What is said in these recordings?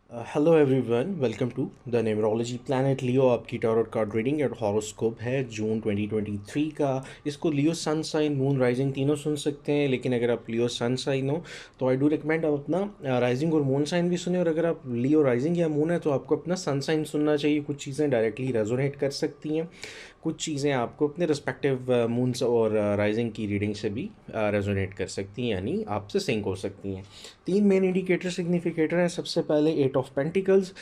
Hello everyone, welcome to the numerology planet Leo. आपकी tarot card reading and horoscope है June 2023 का। इसको Leo sun sign moon rising तीनों सुन सकते हैं, लेकिन अगर आप लियो सन साइन हो तो आई डू रिकमेंड आप अपना राइजिंग और मून साइन भी सुने। और अगर आप लियो राइजिंग या मून है तो आपको अपना सन साइन सुनना चाहिए। कुछ चीज़ें डायरेक्टली रेजोनेट कर सकती हैं, कुछ चीज़ें आपको अपने रिस्पेक्टिव मून्स और राइजिंग की रीडिंग से भी रेजोनेट कर सकती हैं, यानी आपसे सिंक हो सकती हैं। तीन मेन इंडिकेटर सिग्निफिकेटर हैं। सबसे पहले 8 ऑफ पेंटिकल्स,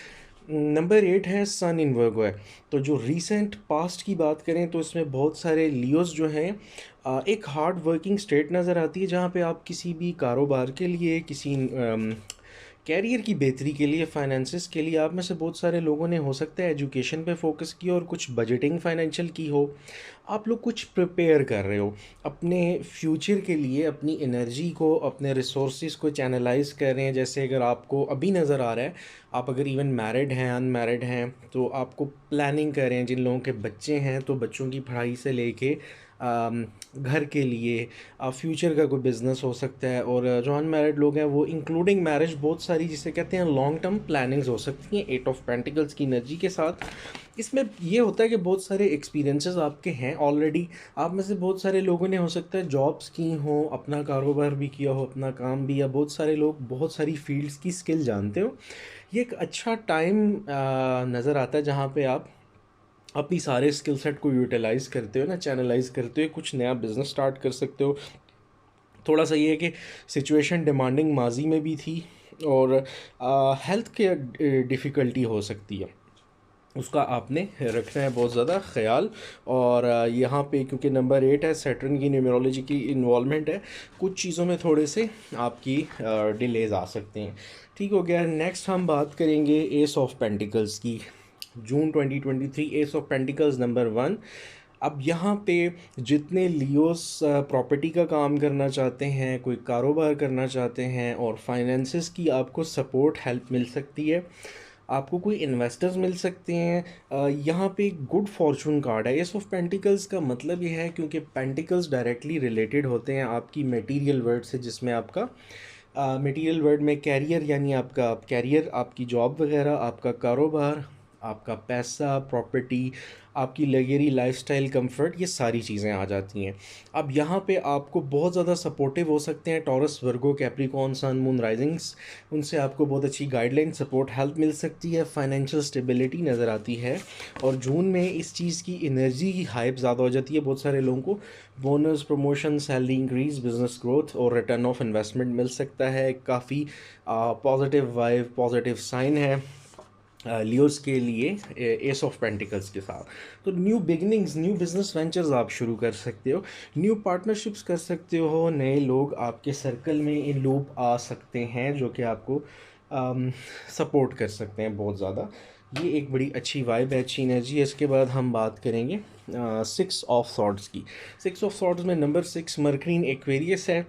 नंबर 8 है, सन इन वर्गो है। तो जो रीसेंट पास्ट की बात करें तो इसमें बहुत सारे लियोस जो हैं, एक हार्ड वर्किंग स्टेट नज़र आती है जहाँ पे आप किसी भी कारोबार के लिए, किसी कैरियर की बेहतरी के लिए, फाइनेंसिस के लिए, आप में से बहुत सारे लोगों ने हो सकता है एजुकेशन पे फोकस किया और कुछ बजटिंग फाइनेंशियल की हो। आप लोग कुछ प्रिपेयर कर रहे हो अपने फ्यूचर के लिए, अपनी एनर्जी को, अपने रिसोर्सेज को चैनलाइज कर रहे हैं। जैसे अगर आपको अभी नज़र आ रहा है, आप अगर इवन मैरिड हैं, अनमैरिड हैं, तो आपको प्लानिंग कर रहे हैं। जिन लोगों के बच्चे हैं तो बच्चों की पढ़ाई से लेके घर के लिए, फ्यूचर का कोई बिज़नेस हो सकता है। और जो अनमैरिड लोग हैं वो इंक्लूडिंग मैरिज, बहुत सारी जिसे कहते हैं लॉन्ग टर्म प्लानिंग्स हो सकती हैं 8 ऑफ पेंटिकल्स की एनर्जी के साथ। इसमें ये होता है कि बहुत सारे एक्सपीरियंसेस आपके हैं ऑलरेडी। आप में से बहुत सारे लोगों ने हो सकता है जॉब्स की हो, अपना कारोबार भी किया हो, अपना काम भी, या बहुत सारे लोग बहुत सारी फील्ड्स की स्किल जानते हो। ये एक अच्छा टाइम नज़र आता है जहाँ पे आप अपनी सारे स्किल सेट को यूटिलाइज़ करते हो ना, चैनलाइज करते हो, कुछ नया बिजनेस स्टार्ट कर सकते हो। थोड़ा सा ये है कि सिचुएशन डिमांडिंग माजी में भी थी, और हेल्थ के डिफ़िकल्टी हो सकती है, उसका आपने रखना है बहुत ज़्यादा ख्याल। और यहाँ पे क्योंकि नंबर 8 है, सैटर्न की न्यूमरोलॉजी की इन्वॉल्वमेंट है, कुछ चीज़ों में थोड़े से आपकी डिलेज आ सकते हैं। ठीक हो गया। नेक्स्ट हम बात करेंगे एस ऑफ पेंटिकल्स की। जून 2023, एस ऑफ पेंटिकल्स नंबर 1। अब यहाँ पे जितने लियोस प्रॉपर्टी का काम करना चाहते हैं, कोई कारोबार करना चाहते हैं, और फाइनेंसिस की आपको सपोर्ट हेल्प मिल सकती है, आपको कोई इन्वेस्टर्स मिल सकते हैं। यहाँ पे एक गुड फॉर्चून कार्ड है। एस ऑफ पेंटिकल्स का मतलब ये है क्योंकि पेंटिकल्स डायरेक्टली रिलेटेड होते हैं आपकी मटेरियल वर्ड से, जिसमें आपका मटेरियल वर्ड में कैरियर, यानी आपका कैरियर, आपकी जॉब वगैरह, आपका कारोबार, आपका पैसा, प्रॉपर्टी, आपकी लग्जरी लाइफस्टाइल, कंफर्ट, ये सारी चीज़ें आ जाती हैं। अब यहाँ पे आपको बहुत ज़्यादा सपोर्टिव हो सकते हैं टॉरस, वर्गो, कैप्रिकॉन, सन, मून राइजिंग्स। उनसे आपको बहुत अच्छी गाइडलाइन, सपोर्ट, हेल्प मिल सकती है। फाइनेंशियल स्टेबिलिटी नज़र आती है। और जून में इस चीज़ की एनर्जी की हाइप ज़्यादा हो जाती है। बहुत सारे लोगों को bonus, promotion, salary increase, business growth और रिटर्न ऑफ इन्वेस्टमेंट मिल सकता है। काफ़ी पॉजिटिव वाइब, पॉजिटिव साइन है लियोस के लिए एस ऑफ पेंटिकल्स के साथ। तो new beginnings, new business ventures आप शुरू कर सकते हो, न्यू पार्टनरशिप्स कर सकते हो, नए लोग आपके सर्कल में इन लूप आ सकते हैं जो कि आपको सपोर्ट कर सकते हैं बहुत ज़्यादा। ये एक बड़ी अच्छी वाइब है, अच्छी एनर्जी है। इसके बाद हम बात करेंगे 6 ऑफ सॉर्ड्स की। 6 ऑफ सॉर्ड्स में नंबर 6 मरकरी इन एक्वेरियस है।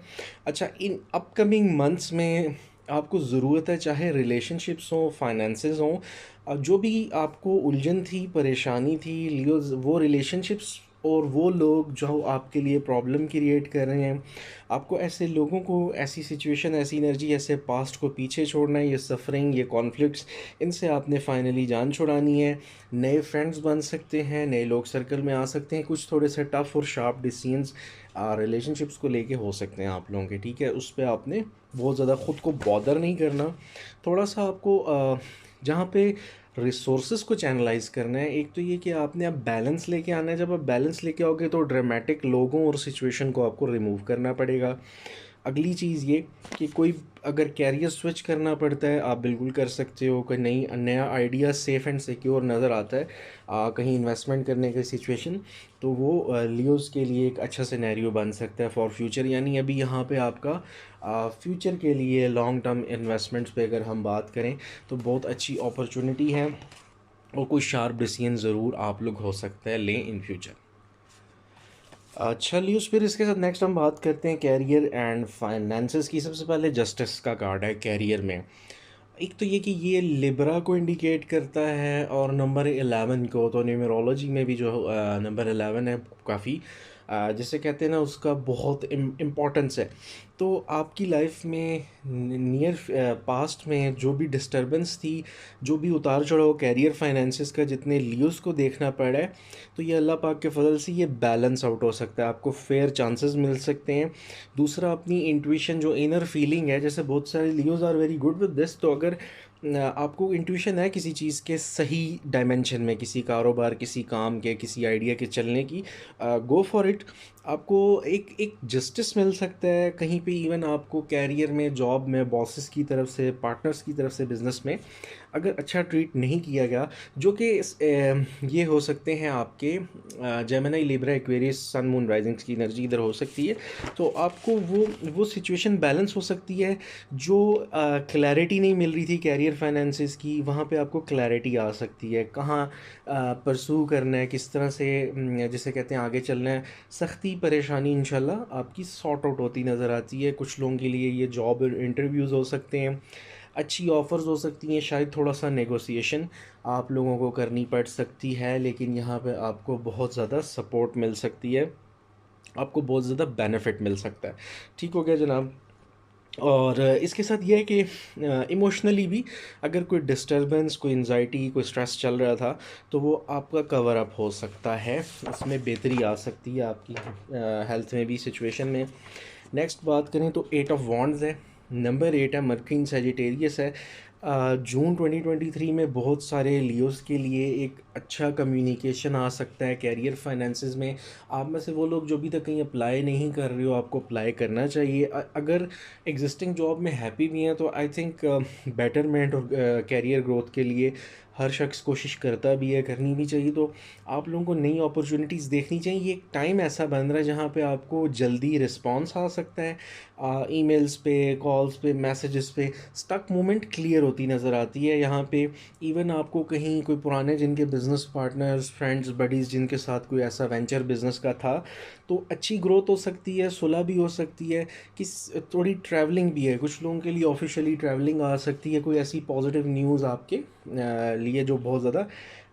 अच्छा, इन अपकमिंग मंथ्स में आपको ज़रूरत है, चाहे रिलेशनशिप्स हों, फाइनेंसेस हों, जो भी आपको उलझन थी, परेशानी थी लियो, वो रिलेशनशिप्स और वो लोग जो आपके लिए प्रॉब्लम क्रिएट कर रहे हैं, आपको ऐसे लोगों को, ऐसी सिचुएशन, ऐसी एनर्जी, ऐसे पास्ट को पीछे छोड़ना है। ये सफरिंग, ये कॉन्फ्लिक्ट्स, इनसे आपने फाइनली जान छुड़ानी है। नए फ्रेंड्स बन सकते हैं, नए लोग सर्कल में आ सकते हैं। कुछ थोड़े से टफ और शार्प डिसीजंस रिलेशनशिप्स को लेके हो सकते हैं आप लोगों के, ठीक है। उस पर आपने बहुत ज़्यादा ख़ुद को बॉदर नहीं करना। थोड़ा सा आपको जहाँ पे रिसोर्सेज को चैनलाइज करना है, एक तो ये कि आपने अब बैलेंस लेके आना है। जब आप बैलेंस लेके आओगे तो ड्रामेटिक लोगों और सिचुएशन को आपको रिमूव करना पड़ेगा। अगली चीज़ ये कि कोई अगर कैरियर स्विच करना पड़ता है, आप बिल्कुल कर सकते हो। कोई नया आइडिया सेफ़ एंड सिक्योर नज़र आता है, कहीं इन्वेस्टमेंट करने की सिचुएशन, तो वो लियोज़ के लिए एक अच्छा सिनेरियो बन सकता है फॉर फ्यूचर। यानी अभी यहाँ पे आपका फ्यूचर के लिए लॉन्ग टर्म इन्वेस्टमेंट्स पे अगर हम बात करें तो बहुत अच्छी अपॉर्चुनिटी है, और कोई शार्प डिसीजन ज़रूर आप लोग हो सकता है लें इन फ्यूचर। अच्छा लियोस, फिर इसके साथ नेक्स्ट हम बात करते हैं कैरियर एंड फाइनेंसेस की। सबसे पहले जस्टिस का कार्ड है कैरियर में। एक तो ये कि ये लिब्रा को इंडिकेट करता है, और नंबर 11 को। तो न्यूमरोलॉजी में भी जो नंबर 11 है, काफ़ी जिसे कहते हैं ना, उसका बहुत इम्पोर्टेंस है। तो आपकी लाइफ में नियर पास्ट में जो भी डिस्टरबेंस थी, जो भी उतार चढ़ाव कैरियर फाइनेंसिस का जितने लियोस को देखना पड़ा है, तो ये अल्लाह पाक के फजल से ये बैलेंस आउट हो सकता है, आपको फेयर चांसेस मिल सकते हैं। दूसरा, अपनी इंट्यूशन जो इनर फीलिंग है, जैसे बहुत सारे Leos are very good with this, तो अगर आपको इंट्यूशन है किसी चीज़ के सही डायमेंशन में, किसी कारोबार, किसी काम के, किसी आइडिया के चलने की, गो फॉर इट। आपको एक एक जस्टिस मिल सकता है कहीं पे, इवन आपको कैरियर में, जॉब में, बॉसेस की तरफ से, पार्टनर्स की तरफ से, बिजनेस में अगर अच्छा ट्रीट नहीं किया गया, जो कि ये हो सकते हैं आपके जेमिनी, लिब्रा, एक्वेरियस, सन, मून राइजिंग्स की एनर्जी इधर हो सकती है, तो आपको वो सिचुएशन बैलेंस हो सकती है। जो क्लैरिटी नहीं मिल रही थी कैरियर फाइनेंसिस की, वहाँ पे आपको क्लैरिटी आ सकती है, कहाँ परसू करना है, किस तरह से जिसे कहते हैं आगे चलना है। सख्ती परेशानी इंशाल्लाह आपकी सॉर्ट आउट होती नज़र आती है। कुछ लोगों के लिए ये जॉब इंटरव्यूज़ हो सकते हैं, अच्छी ऑफ़र्स हो सकती हैं, शायद थोड़ा सा नेगोशिएशन आप लोगों को करनी पड़ सकती है, लेकिन यहाँ पे आपको बहुत ज़्यादा सपोर्ट मिल सकती है, आपको बहुत ज़्यादा बेनिफिट मिल सकता है। ठीक हो गया जनाब। और इसके साथ ये है कि इमोशनली भी अगर कोई डिस्टरबेंस, कोई एंजाइटी, कोई स्ट्रेस चल रहा था, तो वो आपका कवर अप हो सकता है, उसमें बेहतरी आ सकती है आपकी हेल्थ में भी, सिचुएशन में। नेक्स्ट बात करें तो 8 ऑफ वॉन्ड्स है, नंबर 8 है, मर्क्यूरी इन सैजिटेरियस है। जून 2023 में बहुत सारे लियोस के लिए एक अच्छा कम्युनिकेशन आ सकता है कैरियर फाइनेंसिस में। आप में से वो लोग जो अभी तक कहीं अप्लाई नहीं कर रहे हो, आपको अप्लाई करना चाहिए। अगर एग्जिस्टिंग जॉब में हैप्पी भी हैं, तो आई थिंक बेटरमेंट और कैरियर ग्रोथ के लिए हर शख्स कोशिश करता भी है, करनी भी चाहिए। तो आप लोगों को नई अपॉर्चुनिटीज़ देखनी चाहिए। ये एक टाइम ऐसा बन रहा है जहाँ पे आपको जल्दी रिस्पॉन्स आ सकता है, ईमेल्स पे, कॉल्स पे, मैसेजेस पे स्टक मोमेंट क्लियर होती नज़र आती है यहाँ पे। इवन आपको कहीं कोई पुराने जिनके बिज़नेस पार्टनर्स, फ्रेंड्स, बडीज़ जिनके साथ कोई ऐसा वेंचर बिज़नेस का था, तो अच्छी ग्रोथ हो सकती है, सुलह भी हो सकती है, किस थोड़ी ट्रैवलिंग भी है, कुछ लोगों के लिए ऑफिशियली ट्रैवलिंग आ सकती है, कोई ऐसी पॉजिटिव न्यूज़ आपके लिए जो बहुत ज़्यादा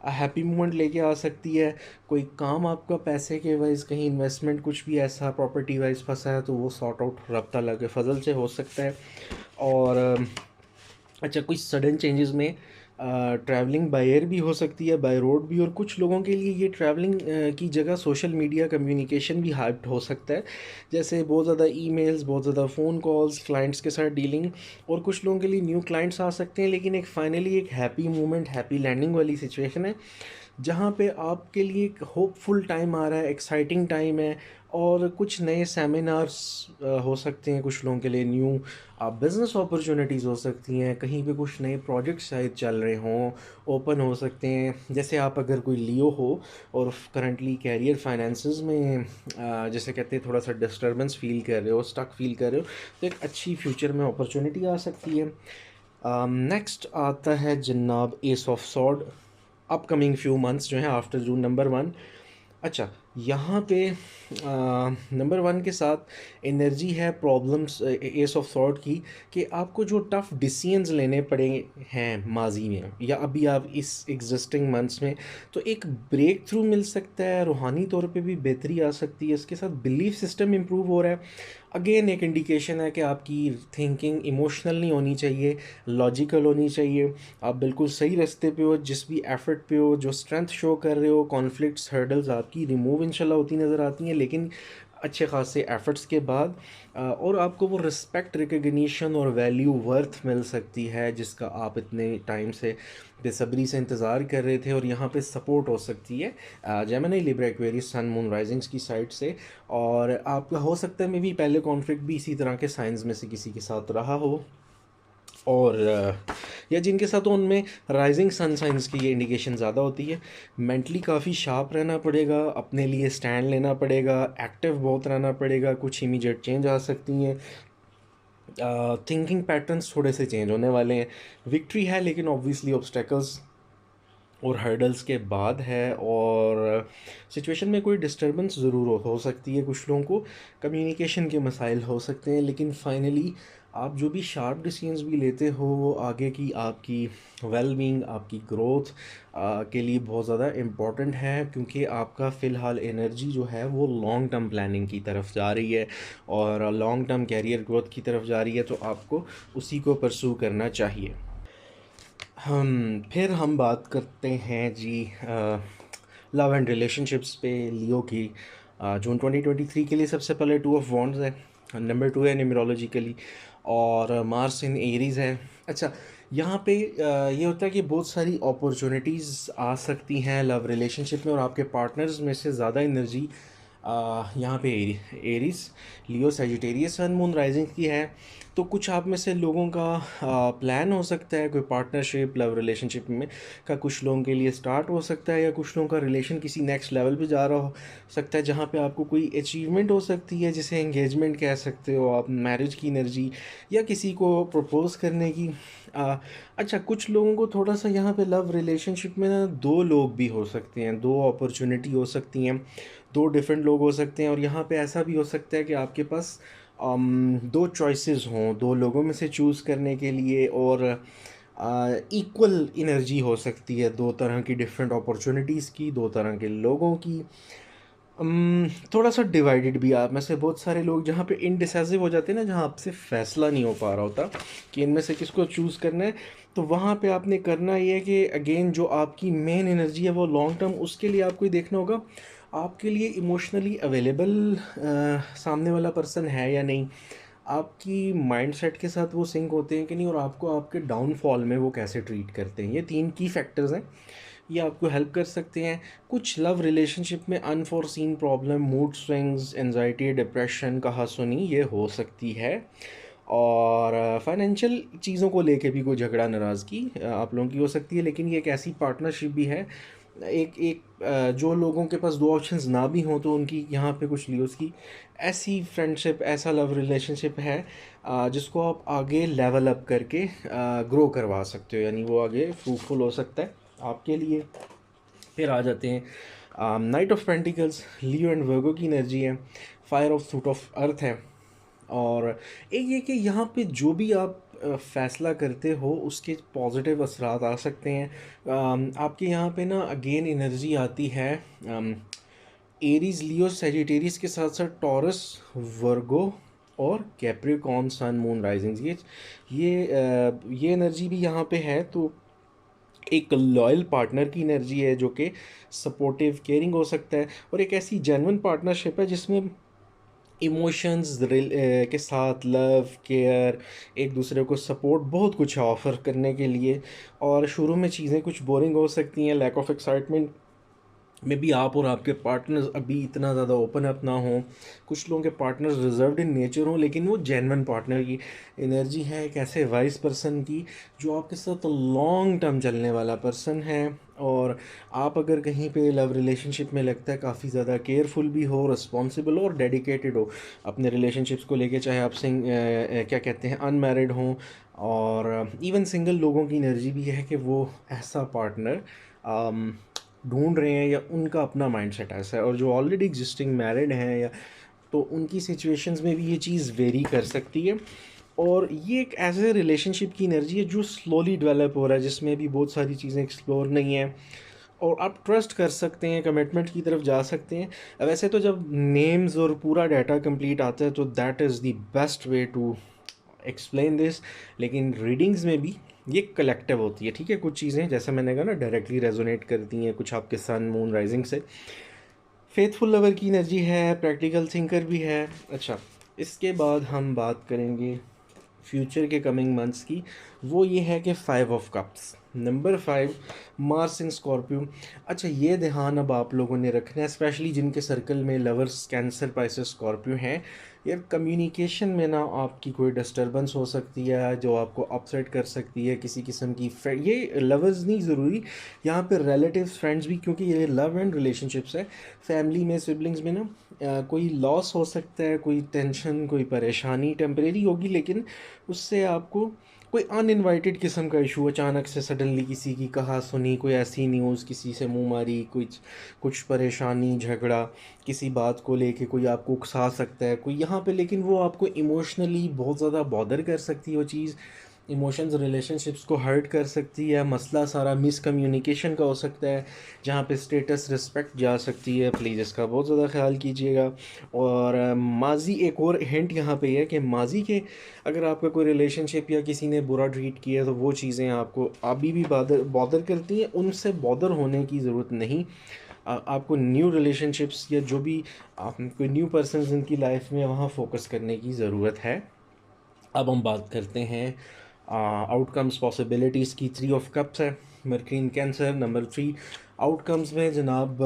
हैप्पी मोमेंट लेके आ सकती है। कोई काम आपका पैसे के वाइज, कहीं इन्वेस्टमेंट कुछ भी ऐसा प्रॉपर्टी वाइज फंसा है, तो वो सॉर्ट आउट रब ताला के फजल से हो सकता है। और अच्छा, कोई सडन चेंजेस में ट्रैवलिंग बाय एयर भी हो सकती है, बाय रोड भी, और कुछ लोगों के लिए ये ट्रैवलिंग की जगह सोशल मीडिया कम्युनिकेशन भी हाइप हो सकता है, जैसे बहुत ज़्यादा ईमेल्स, बहुत ज़्यादा फ़ोन कॉल्स, क्लाइंट्स के साथ डीलिंग। और कुछ लोगों के लिए न्यू क्लाइंट्स आ सकते हैं, लेकिन एक फाइनली एक हैप्पी मोमेंट, हैप्पी लैंडिंग वाली सिचुएशन है, जहाँ पे आपके लिए एक होपफुल टाइम आ रहा है, एक्साइटिंग टाइम है। और कुछ नए सेमिनार्स हो सकते हैं कुछ लोगों के लिए, न्यू बिज़नेस अपॉर्चुनिटीज़ हो सकती हैं, कहीं पे कुछ नए प्रोजेक्ट्स शायद चल रहे हों, ओपन हो सकते हैं। जैसे आप अगर कोई लियो हो और करंटली कैरियर फाइनेंसेस में जैसे कहते हैं थोड़ा सा डिस्टर्बेंस फील कर रहे हो, स्टक फील कर रहे हो, तो एक अच्छी फ्यूचर में अपॉर्चुनिटी आ सकती है। नेक्स्ट आता है जनाब S of sword, upcoming few months जो है आफ्टर जून, नंबर 1। अच्छा, यहाँ पे नंबर 1 के साथ एनर्जी है प्रॉब्लम्स एस ऑफ सॉर्ट की, कि आपको जो टफ डिसीजंस लेने पड़े हैं माजी में या अभी आप इस एग्जिस्टिंग मंथ्स में, तो एक ब्रेक थ्रू मिल सकता है, रूहानी तौर पे भी बेहतरी आ सकती है, इसके साथ बिलीफ सिस्टम इम्प्रूव हो रहा है। अगेन एक इंडिकेशन है कि आपकी थिंकिंग इमोशनल नहीं होनी चाहिए, लॉजिकल होनी चाहिए। आप बिल्कुल सही रास्ते पे हो, जिस भी एफर्ट पे हो, जो स्ट्रेंथ शो कर रहे हो, कॉन्फ्लिक्ट्स, हर्डल्स आपकी रिमूव इंशाल्लाह होती नज़र आती हैं, लेकिन अच्छे खासे एफर्ट्स के बाद। और आपको वो रिस्पेक्ट, रिकग्निशन और वैल्यू, वर्थ मिल सकती है, जिसका आप इतने टाइम से बेसब्री से इंतज़ार कर रहे थे, और यहाँ पे सपोर्ट हो सकती है जेमिनी, लिब्रा, एक्वेरियस, सन, मून राइजिंग्स की साइड से। और आपका हो सकता है मे भी पहले कॉन्फ्लिक्ट भी इसी तरह के साइंस में से किसी के साथ रहा हो, और या जिनके साथ हो उनमें राइजिंग सन साइंस की ये इंडिकेशन ज़्यादा होती है। मेंटली काफ़ी शार्प रहना पड़ेगा, अपने लिए स्टैंड लेना पड़ेगा, एक्टिव बहुत रहना पड़ेगा, कुछ इमीडिएट चेंज आ सकती हैं, थिंकिंग पैटर्न्स थोड़े से चेंज होने वाले हैं। विक्ट्री है, लेकिन ऑब्वियसली ऑब्स्टेकल्स और हर्डल्स के बाद है। और सिचुएशन में कोई डिस्टर्बेंस ज़रूर हो सकती है, कुछ लोगों को कम्युनिकेशन के मसाइल हो सकते हैं, लेकिन फाइनली आप जो भी शार्प डिसीजंस भी लेते हो वो आगे की आपकी वेल-बीइंग, आपकी ग्रोथ के लिए बहुत ज़्यादा इम्पोर्टेंट है, क्योंकि आपका फ़िलहाल एनर्जी जो है वो लॉन्ग टर्म प्लानिंग की तरफ जा रही है और लॉन्ग टर्म करियर ग्रोथ की तरफ जा रही है, तो आपको उसी को परस्यू करना चाहिए। फिर हम बात करते हैं जी लव एंड रिलेशनशिप्स पे लियो की। जून 2023 के लिए सबसे पहले टू ऑफ वॉन्ड्स है, नंबर 2 है न्यूमरोलॉजिकली, और मार्स इन एरीज़ है। अच्छा, यहाँ पे ये होता है कि बहुत सारी अपॉर्चुनिटीज़ आ सकती हैं लव रिलेशनशिप में, और आपके पार्टनर्स में से ज़्यादा एनर्जी यहाँ पे एरीज, लियो, सजिटेरियस, सन मून राइजिंग की है। तो कुछ आप में से लोगों का प्लान हो सकता है कोई पार्टनरशिप लव रिलेशनशिप में का, कुछ लोगों के लिए स्टार्ट हो सकता है, या कुछ लोगों का रिलेशन किसी नेक्स्ट लेवल पे जा रहा हो सकता है, जहाँ पे आपको कोई अचीवमेंट हो सकती है, जिसे एंगेजमेंट कह सकते हो आप, मैरिज की एनर्जी, या किसी को प्रपोज करने की। अच्छा, कुछ लोगों को थोड़ा सा यहाँ पे लव रिलेशनशिप में ना दो लोग भी हो सकते हैं, दो अपॉर्चुनिटी हो सकती हैं, दो डिफरेंट लोग हो सकते हैं, और यहाँ पे ऐसा भी हो सकता है कि आपके पास दो चॉइसेस हों दो लोगों में से चूज़ करने के लिए, और इक्वल एनर्जी हो सकती है दो तरह की डिफरेंट अपॉर्चुनिटीज़ की, दो तरह के लोगों की। थोड़ा सा डिवाइडेड भी, आप में से बहुत सारे लोग जहाँ पे इनडिसाइसिव हो जाते हैं ना, जहाँ आपसे फैसला नहीं हो पा रहा होता कि इनमें से किसको चूज़ करना है, तो वहाँ पे आपने करना ये है कि अगेन जो आपकी मेन एनर्जी है वो लॉन्ग टर्म, उसके लिए आपको ये देखना होगा आपके लिए इमोशनली अवेलेबल सामने वाला पर्सन है या नहीं, आपकी माइंडसेट के साथ वो सिंक होते हैं कि नहीं, और आपको आपके डाउनफॉल में वो कैसे ट्रीट करते हैं। ये तीन की फैक्टर्स हैं, ये आपको हेल्प कर सकते हैं। कुछ लव रिलेशनशिप में unforeseen problem, mood swings, anxiety, depression, कहासुनी ये हो सकती है, और फाइनेंशियल चीज़ों को लेके भी कोई झगड़ा नाराज़गी आप लोगों की हो सकती है। लेकिन ये एक ऐसी पार्टनरशिप भी है, एक एक जो लोगों के पास दो ऑप्शंस ना भी हों तो उनकी यहाँ पे कुछ लियोस की ऐसी फ्रेंडशिप, ऐसा लव रिलेशनशिप है जिसको आप आगे लेवल अप करके ग्रो करवा सकते हो, यानी वो आगे फ्रूटफुल हो सकता है आपके लिए। फिर आ जाते हैं night of pentacles, Leo and वर्गो की एनर्जी है, fire of suit of earth है, और एक ये कि यहाँ पे जो भी आप फैसला करते हो उसके पॉजिटिव असरात आ सकते हैं। आपके यहाँ पे ना अगेन एनर्जी आती है एरीज, लियो, सेजिटेरियस के साथ साथ टॉरस, वर्गो और कैप्रिकॉर्न, सन मून राइजिंग, ये एनर्जी भी यहाँ पे है। तो एक लॉयल पार्टनर की एनर्जी है जो कि सपोर्टिव, केयरिंग हो सकता है, और एक ऐसी जेन्युइन पार्टनरशिप है जिसमें इमोशंस के साथ लव, केयर, एक दूसरे को सपोर्ट, बहुत कुछ है ऑफ़र करने के लिए। और शुरू में चीज़ें कुछ बोरिंग हो सकती हैं, लैक ऑफ एक्साइटमेंट में भी आप और आपके पार्टनर्स अभी इतना ज़्यादा ओपन अप ना हों, कुछ लोगों के पार्टनर्स रिजर्व्ड इन नेचर हों, लेकिन वो जेन्युइन पार्टनर की एनर्जी है, एक ऐसे वाइस पर्सन की जो आपके साथ लॉन्ग टर्म चलने वाला पर्सन है। और आप अगर कहीं पे लव रिलेशनशिप में लगता है काफ़ी ज़्यादा केयरफुल भी हो, रिस्पॉन्सिबल और डेडिकेटेड हो अपने रिलेशनशिप्स को लेके, चाहे आप क्या कहते हैं अनमैरिड हों, और इवन सिंगल लोगों की एनर्जी भी है कि वो ऐसा पार्टनर ढूंढ रहे हैं, या उनका अपना माइंडसेट ऐसा है। और जो ऑलरेडी एग्जिस्टिंग मैरिड हैं, या तो उनकी सिचुएशंस में भी ये चीज़ वेरी कर सकती है। और ये एक ऐसे रिलेशनशिप की एनर्जी है जो स्लोली डेवलप हो रहा है, जिसमें भी बहुत सारी चीज़ें एक्सप्लोर नहीं है, और आप ट्रस्ट कर सकते हैं, कमिटमेंट की तरफ जा सकते हैं। वैसे तो जब नेम्स और पूरा डाटा कंप्लीट आता है तो that is the best way to explain this, लेकिन रीडिंग्स में भी ये कलेक्टिव होती है, ठीक है। कुछ चीज़ें जैसे मैंने कहा ना डायरेक्टली रेजोनेट करती हैं, कुछ आपके सन मून राइजिंग से। फेथफुल लवर की एनर्जी है, प्रैक्टिकल थिंकर भी है। अच्छा, इसके बाद हम बात करेंगे फ्यूचर के कमिंग मंथ्स की। वो ये है कि 5 of cups, number 5, Mars in Scorpio. अच्छा, ये ध्यान अब आप लोगों ने रखना है, स्पेशली जिनके सर्कल में लवर्स कैंसर, पाइसेस, स्कॉर्पियो हैं। यार कम्युनिकेशन में ना आपकी कोई डिस्टर्बेंस हो सकती है जो आपको अपसेट कर सकती है, किसी किस्म की ये लवर्स नहीं ज़रूरी, यहाँ पे रिलेटिव्स, फ्रेंड्स भी, क्योंकि ये लव एंड रिलेशनशिप्स है। फैमिली में, सिबलिंग्स में ना कोई लॉस हो सकता है, कोई टेंशन, कोई परेशानी टेम्परेरी होगी, लेकिन उससे आपको कोई अनइनवाइटेड किस्म का इशू, अचानक से सडनली किसी की कहा सुनी, कोई ऐसी न्यूज़, किसी से मुंह मारी, कुछ कुछ परेशानी, झगड़ा, किसी बात को लेके कोई आपको उकसा सकता है कोई यहाँ पे, लेकिन वो आपको इमोशनली बहुत ज़्यादा बॉदर कर सकती है वो चीज़, इमोशंस रिलेशनशिप्स को हर्ट कर सकती है, मसला सारा मिसकम्युनिकेशन का हो सकता है, जहाँ पे स्टेटस रिस्पेक्ट जा सकती है। प्लीज़ इसका बहुत ज़्यादा ख्याल कीजिएगा। और माजी, एक और हिंट यहाँ पे है कि माजी के अगर आपका कोई रिलेशनशिप या किसी ने बुरा ट्रीट किया है तो वो चीज़ें आपको अभी भी बॉदर बॉदर करती हैं, उनसे बॉदर होने की ज़रूरत नहीं। आपको न्यू रिलेशनशिप्स या जो भी कोई न्यू पर्सन इनकी लाइफ में वहाँ फोकस करने की ज़रूरत है। अब हम बात करते हैं आउटकम्स पॉसिबिलिटीज़ की। 3 ऑफ कप्स है, मरकरी इन कैंसर। नंबर 3 आउटकम्स में जनाब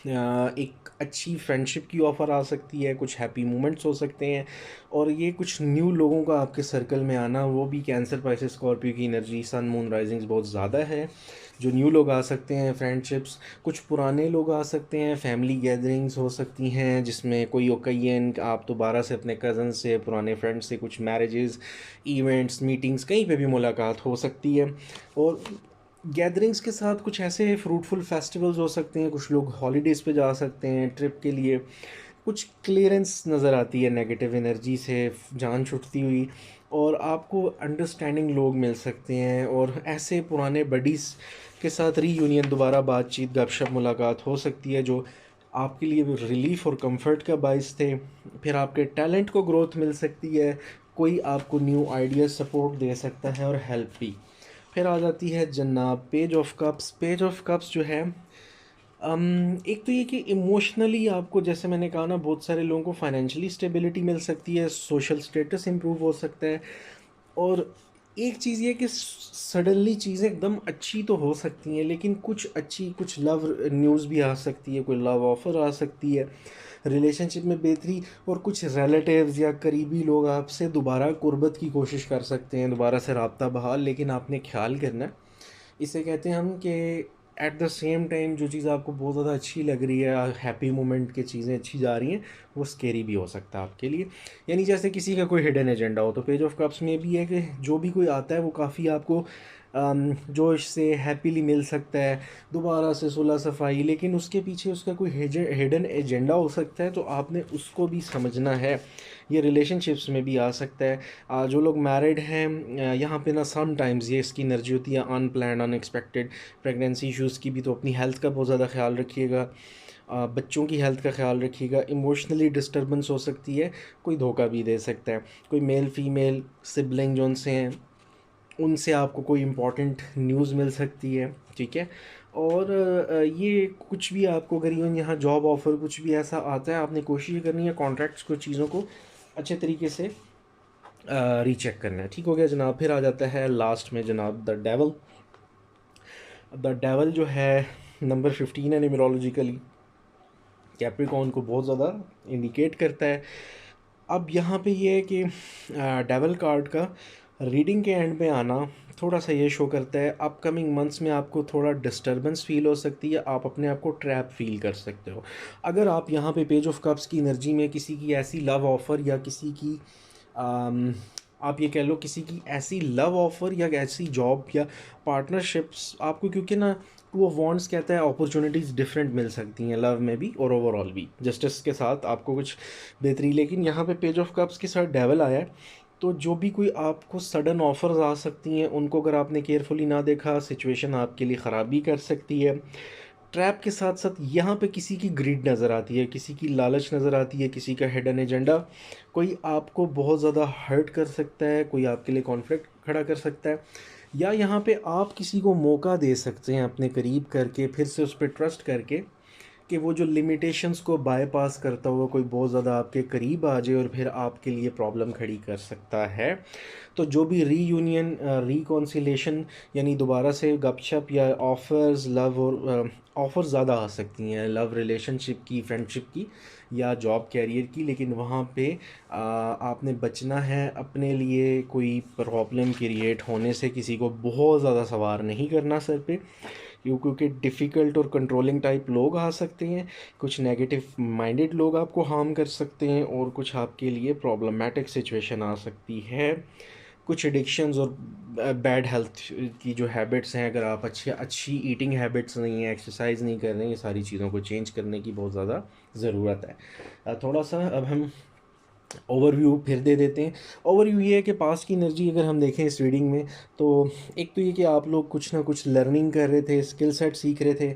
एक अच्छी फ्रेंडशिप की ऑफ़र आ सकती है, कुछ हैप्पी मोमेंट्स हो सकते हैं, और ये कुछ न्यू लोगों का आपके सर्कल में आना, वो भी कैंसर पाइसेस स्कॉर्पियो की एनर्जी सन मून राइजिंग्स बहुत ज़्यादा है। जो न्यू लोग आ सकते हैं, फ्रेंडशिप्स, कुछ पुराने लोग आ सकते हैं, फैमिली गैदरिंग्स हो सकती हैं जिसमें कोई ओकेजन आप दोबारा से अपने कज़न से, पुराने फ्रेंड से, कुछ मैरिजेस, इवेंट्स, मीटिंग्स, कहीं पे भी मुलाकात हो सकती है। और गैदरिंग्स के साथ कुछ ऐसे फ्रूटफुल फेस्टिवल्स हो सकते हैं, कुछ लोग हॉलीडेज़ पे जा सकते हैं ट्रिप के लिए, कुछ क्लियरेंस नज़र आती है नेगेटिव एनर्जी से, जान छूटती हुई, और आपको अंडरस्टैंडिंग लोग मिल सकते हैं, और ऐसे पुराने बडीज़ के साथ रीयूनियन, दोबारा बातचीत, गपशप, मुलाकात हो सकती है जो आपके लिए रिलीफ और कंफर्ट का बाइस थे। फिर आपके टैलेंट को ग्रोथ मिल सकती है, कोई आपको न्यू आइडिया सपोर्ट दे सकता है, और हेल्प भी। फिर आ जाती है जनाब page of cups. Page of cups जो है, एक तो ये कि इमोशनली आपको, जैसे मैंने कहा ना, बहुत सारे लोगों को फाइनेंशियली स्टेबिलिटी मिल सकती है, सोशल स्टेटस इम्प्रूव हो सकता है, और एक चीज़ ये कि सडनली चीज़ें एकदम अच्छी तो हो सकती हैं, लेकिन कुछ अच्छी, कुछ लव न्यूज़ भी आ सकती है, कोई लव ऑफ़र आ सकती है, रिलेशनशिप में बेहतरी, और कुछ रिलेटिव्स या करीबी लोग आपसे दोबारा कुर्बत की कोशिश कर सकते हैं, दोबारा से रब्ता बहाल। लेकिन आपने ख्याल करना है, इसे कहते हैं हम कि एट द सेम टाइम जो चीज़ आपको बहुत ज़्यादा अच्छी लग रही है, हैप्पी मोमेंट की चीज़ें अच्छी जा रही हैं, वो स्केरी भी हो सकता है आपके लिए। यानी जैसे किसी का कोई हिडन एजेंडा हो, तो पेज ऑफ कप्स में भी है कि जो भी कोई आता है वो काफ़ी आपको जोश से हैप्पीली मिल सकता है, दोबारा से सुलह सफाई, लेकिन उसके पीछे उसका कोई हिडन एजेंडा हो सकता है, तो आपने उसको भी समझना है। ये रिलेशनशिप्स में भी आ सकता है। जो लोग मैरिड हैं, यहाँ पे ना सम टाइम्स ये इसकी एनर्जी होती है अनप्लान्ड, अनएक्सपेक्टेड प्रेगनेंसी इश्यूज़ की भी, तो अपनी हेल्थ का बहुत ज़्यादा ख्याल रखिएगा, बच्चों की हेल्थ का ख्याल रखिएगा। इमोशनली डिस्टर्बेंस हो सकती है, कोई धोखा भी दे सकता है, कोई मेल फीमेल सिबलिंग जो उनसे हैं, उनसे आपको कोई इम्पॉर्टेंट न्यूज़ मिल सकती है, ठीक है। और ये कुछ भी आपको अगर इवन यहाँ जॉब ऑफ़र कुछ भी ऐसा आता है, आपने कोशिश करनी है कॉन्ट्रैक्ट्स को, चीज़ों को अच्छे तरीके से रीचेक करना है। ठीक हो गया जनाब। फिर आ जाता है लास्ट में जनाब द डेवल। द डेवल जो है नंबर 15 है न्यूमरोलॉजिकली, कैप्रिकॉर्न को बहुत ज़्यादा इंडिकेट करता है। अब यहाँ पे ये है कि डेवल कार्ड का रीडिंग के एंड में आना थोड़ा सा ये शो करता है अपकमिंग मंथ्स में आपको थोड़ा डिस्टर्बेंस फील हो सकती है, आप अपने आप को ट्रैप फील कर सकते हो। अगर आप यहाँ पे पेज ऑफ कप्स की एनर्जी में किसी की ऐसी लव ऑफ़र या किसी की आप ये कह लो किसी की ऐसी लव ऑफ़र या ऐसी जॉब या पार्टनरशिप्स आपको, क्योंकि ना टू ऑफ वॉन्ड्स कहता है अपॉर्चुनिटीज़ डिफरेंट मिल सकती हैं लव में भी और ओवरऑल भी, जस्टिस के साथ आपको कुछ बेहतरी। लेकिन यहाँ पे पेज ऑफ कप्स के साथ डेवल आया है, तो जो भी कोई आपको सडन ऑफ़र्स आ सकती हैं, उनको अगर आपने केयरफुली ना देखा, सिचुएशन आपके लिए ख़राब भी कर सकती है। ट्रैप के साथ साथ यहाँ पे किसी की ग्रीड नज़र आती है, किसी की लालच नज़र आती है, किसी का हिडन एजेंडा, कोई आपको बहुत ज़्यादा हर्ट कर सकता है, कोई आपके लिए कॉन्फ्लिक्ट खड़ा कर सकता है, या यहाँ पे आप किसी को मौका दे सकते हैं अपने करीब करके, फिर से उस पर ट्रस्ट करके, कि वो जो लिमिटेशंस को बाईपास करता हुआ कोई बहुत ज़्यादा आपके करीब आ जाए और फिर आपके लिए प्रॉब्लम खड़ी कर सकता है। तो जो भी रीयूनियन, रिकॉन्सिलेशन, यानी दोबारा से गपशप या ऑफ़र्स, लव और ऑफ़र ज़्यादा आ सकती हैं, लव रिलेशनशिप की, फ्रेंडशिप की या जॉब कैरियर की। लेकिन वहाँ पे आपने बचना है, अपने लिए कोई प्रॉब्लम क्रिएट होने से किसी को बहुत ज़्यादा सवार नहीं करना सर पे, क्योंकि डिफ़िकल्ट और कंट्रोलिंग टाइप लोग आ सकते हैं, कुछ नेगेटिव माइंडेड लोग आपको हार्म कर सकते हैं, और कुछ आपके लिए प्रॉब्लमेटिक सिचुएशन आ सकती है। कुछ एडिक्शंस और बैड हेल्थ की जो हैबिट्स हैं, अगर आप अच्छी ईटिंग हैबिट्स नहीं है, एक्सरसाइज नहीं कर रहे हैं, ये सारी चीज़ों को चेंज करने की बहुत ज़्यादा ज़रूरत है। थोड़ा सा अब हम ओवरव्यू फिर दे देते हैं। ओवरव्यू ये है कि पास की एनर्जी अगर हम देखें इस रीडिंग में, तो एक तो ये कि आप लोग कुछ ना कुछ लर्निंग कर रहे थे, स्किल सेट सीख रहे थे।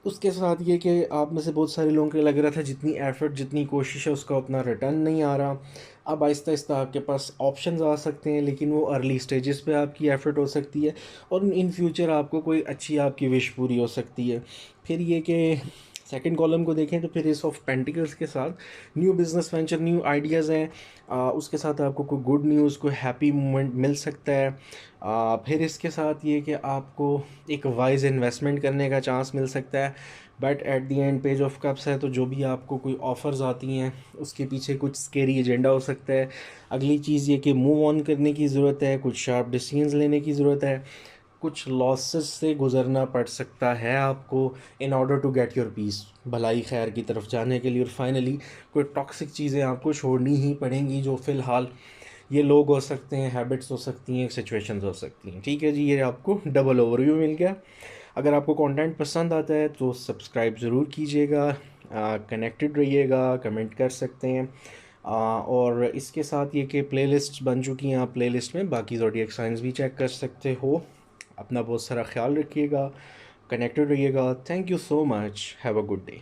उसके साथ ये कि आप में से बहुत सारे लोगों को लग रहा था जितनी एफ़र्ट जितनी कोशिश है उसका उतना रिटर्न नहीं आ रहा। अब आहिस्ता आहिस्ता आपके पास ऑप्शंस आ सकते हैं, लेकिन वो अर्ली स्टेजेस पे आपकी एफ़र्ट हो सकती है और इन फ्यूचर आपको कोई अच्छी आपकी विश पूरी हो सकती है। फिर ये कि सेकंड कॉलम को देखें तो फिर एस ऑफ पेंटिकल्स के साथ new business venture, new ideas हैं। उसके साथ आपको कोई गुड न्यूज़, कोई हैप्पी मोमेंट मिल सकता है। फिर इसके साथ ये कि आपको एक वाइज इन्वेस्टमेंट करने का चांस मिल सकता है। But at the end page of cups है, तो जो भी आपको कोई ऑफ़र्स आती हैं उसके पीछे कुछ स्केरी एजेंडा हो सकता है। अगली चीज़ ये कि मूव ऑन करने की ज़रूरत है, कुछ शार्प डिसीजंस लेने की ज़रूरत है, कुछ लॉसेस से गुजरना पड़ सकता है आपको in order to get your peace, भलाई खैर की तरफ जाने के लिए। और फाइनली कोई टॉक्सिक चीज़ें आपको छोड़नी ही पड़ेंगी, जो फ़िलहाल ये लोग हो सकते हैं, हैबिट्स हो सकती हैं, सिचुएशंस हो सकती हैं। ठीक है जी, ये आपको डबल ओवरव्यू मिल गया। अगर आपको कंटेंट पसंद आता है तो सब्सक्राइब ज़रूर कीजिएगा, कनेक्टेड रहिएगा, कमेंट कर सकते हैं। और इसके साथ ये कि प्लेलिस्ट बन चुकी हैं, आप प्लेलिस्ट में बाकी ज़ोडिएक साइंस भी चेक कर सकते हो। अपना बहुत सारा ख्याल रखिएगा, कनेक्टेड रहिएगा। Thank you so much, have a good day.